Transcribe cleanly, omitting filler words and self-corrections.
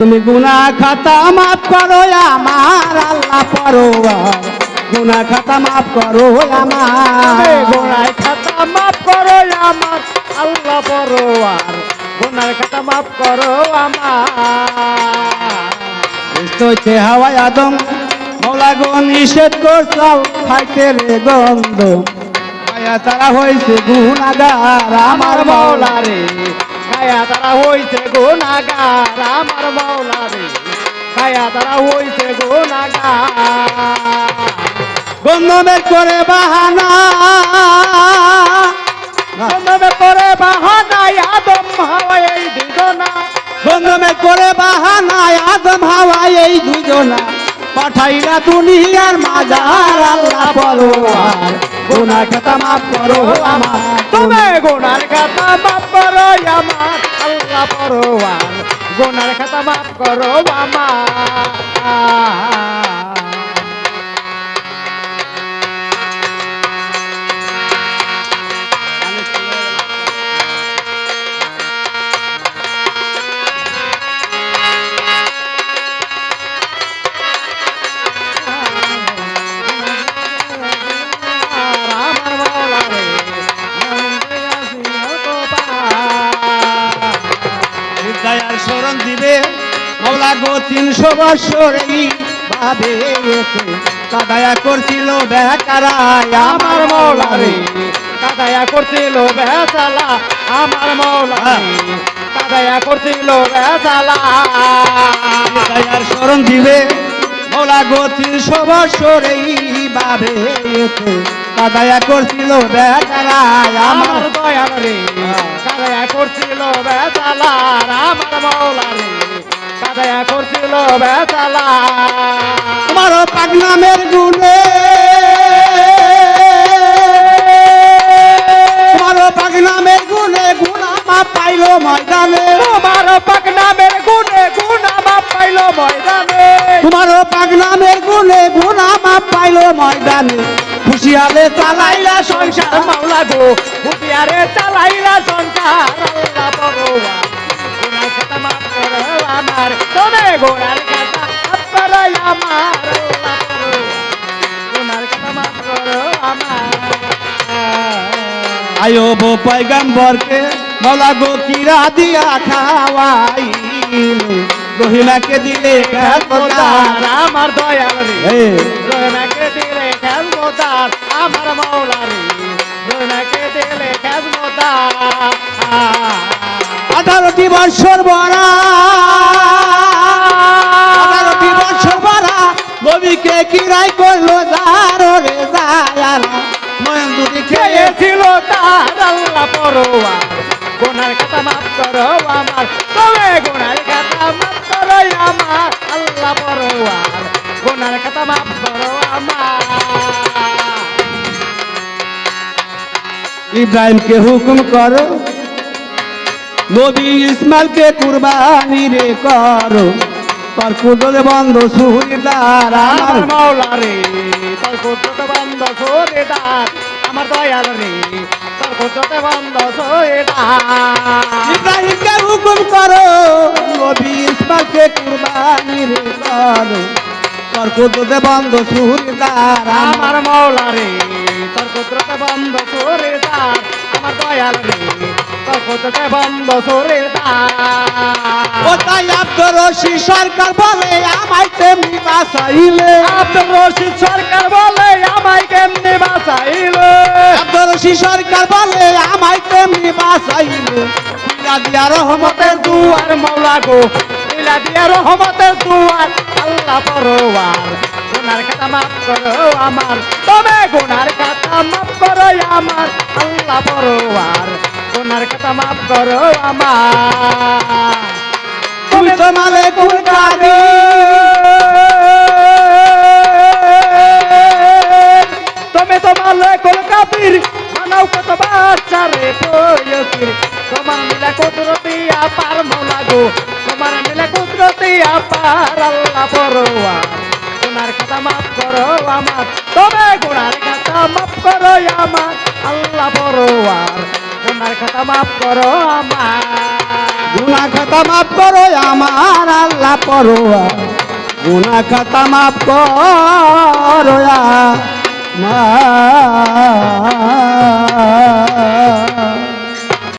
তুমি গুনাহ খাতা মাফ করো আমার আল্লাহ পরোয়ার, গুনাহ খাতা মাফ করো আমার, গুনাহ খাতা মাফ করো আমার আল্লাহ পরোয়ার, গুনাহ খাতা মাফ করো আমার। হইছে হাওয়ায় আদম মৌলা গো নিষেধ করছাও খাইতে রে গন্ধ, খায়া তারা হইছে গুনাহগার আমার মৌলা রে, খায়া তারা হইছে গুনাহগার আমার মৌলা রে, খায়া তারা হইছে গুনাহগার। গন্ধমের করে বাহানা, গন্ধমের করে বাহানা আদম হাওয়া এই দুজনা, গন্ধমের করে বাহানা আদম হাওয়া এই দুজনা, পাঠাইলা দুনিয়ার মাজার আল্লাহ পরোয়ার, গুনাহ খাতা মাফ করো আমার, তুমি গুনার খাতা মাফ করো আমার আল্লাহ পরোয়ার, গুনার খাতা মাফ করো আমার। দয়ার শরণ দিবে মৌলা গো 300 বছর এইভাবে কাদায়া করছিল বেকারায় আমার মৌলা রে, কাদায়া করছিল বেচালা আমার মৌলা রে, কাদায়া করছিল বেচালা। দয়ার শরণ দিবে মৌলা গো 300 বছর এইভাবে কাদায়া করছিল বেকারায় আমার দয়াল রে, কাদায়া করছিল বেচালা আমার মৌলা রে, কাদায়া করছিল বেচালা। তোমার পাগনামের গুণে, তোমার পাগনামের গুণে গুনাহ মাফ পাইলো ময়দানে, তোমার পাগনামের গুণে গুনাহ মাফ পাইলো ময়দানে, তোমার পাগনামের গুণে গুনাহ মাফ পাইলো ময়দানে, খুশিয়ালে চালাইলা সংসার মাওলা গো, হুঁশিয়ারে চালাইলা সংসার আল্লাহ পরোয়ার, গুনাহ খাতা মাফ করো আমার, তুমি গুনার খাতা মাফ করো আমার আল্লাহ পরোয়ার, গুনার খাতা মাফ করো আমার। আয়ুব পয়গম্বরকে মৌলা গো কিরা দিয়া খাওয়াইলে, রহিমাকে দিলে খেলমদার আমার দয়াল রে, হে রহিমাকে দিলে খেলমদার আমার মৌলা রে, রহিমাকে দিলে খেলমদার। 18টি বৎসর বড়া, 18টি বৎসর বড়া নবীকে কিরাই করলো যার রে যায়ার, নয়ন দুটি খেয়ে খেয়েছিল তার আল্লাহ পরোয়ার, গুনার খাতা মাফ করো আমার, তুমি গুনার খাতা মাফ করো আমার আল্লাহ পরোয়ার, গুনার খাতা মাফ করো আমার। ইব্রাহিমকে হুকুম করো, নবী ইসমাইলকে কুরবানি রে করো, তোর কুদরে বন্ধ সুরিদার আমার আমার মাওলা রে, তোর কুদরতে বন্ধ সুরিদার আমার দয়াল রে, তোর কুদরতে বন্ধ সুরিদার। ইব্রাহিমকে হুকুম করো, নবী ইসমাইলকে কুরবানি রে করো, তোর কুদরে বন্ধ সুরিদার আমার আমার মাওলা রে, তোর কুদরতে বন্ধ সুরিদার আমার দয়াল রে, তোর কুদরতে বন্ধ সুরিদার। ও তাই আব্দুর রশিদ সরকার বলে আমায় তেমনি বাঁচাইলে, আব্দুর রশিদ সরকার বলে আমায় কেমনে বাঁচাইলো, আব্দুর রশিদ সরকার বলে আমায় তেমনি বাঁচাইলে, খুইলা দিয়া রহমতের দুয়ার দুয়ার মাওলা গো, দিলা দিয়া রহমতের দুয়ার আল্লাহ পরোয়ার, গুনার খাতা মাফ করো আমার, তবে গুনার খাতা মাফ করো আমার আল্লাহ পরোয়ার, গুনার খাতা মাফ করো আমার। তুমি তো মালিকুল কাদির, তুমি তো মালিকুল কাদির, মানব কত বাচ্চা রে প্রয়োগীর, তোমার মিলা কুদরতি আপার মাওলা গো, তোমার মিলা কুদরতি আপার আল্লাহ পরোয়ার, গুনার খাতা মাফ করো আমার, তবে গুনার খাতা মাফ করো আমার আল্লাহ পরোয়ার, গুনার খাতা মাফ করো আমার। গুনাহ খাতা মাফ করো আমার আল্লাহ পরোয়ার গুনাহ খাতা মাফ করো আমার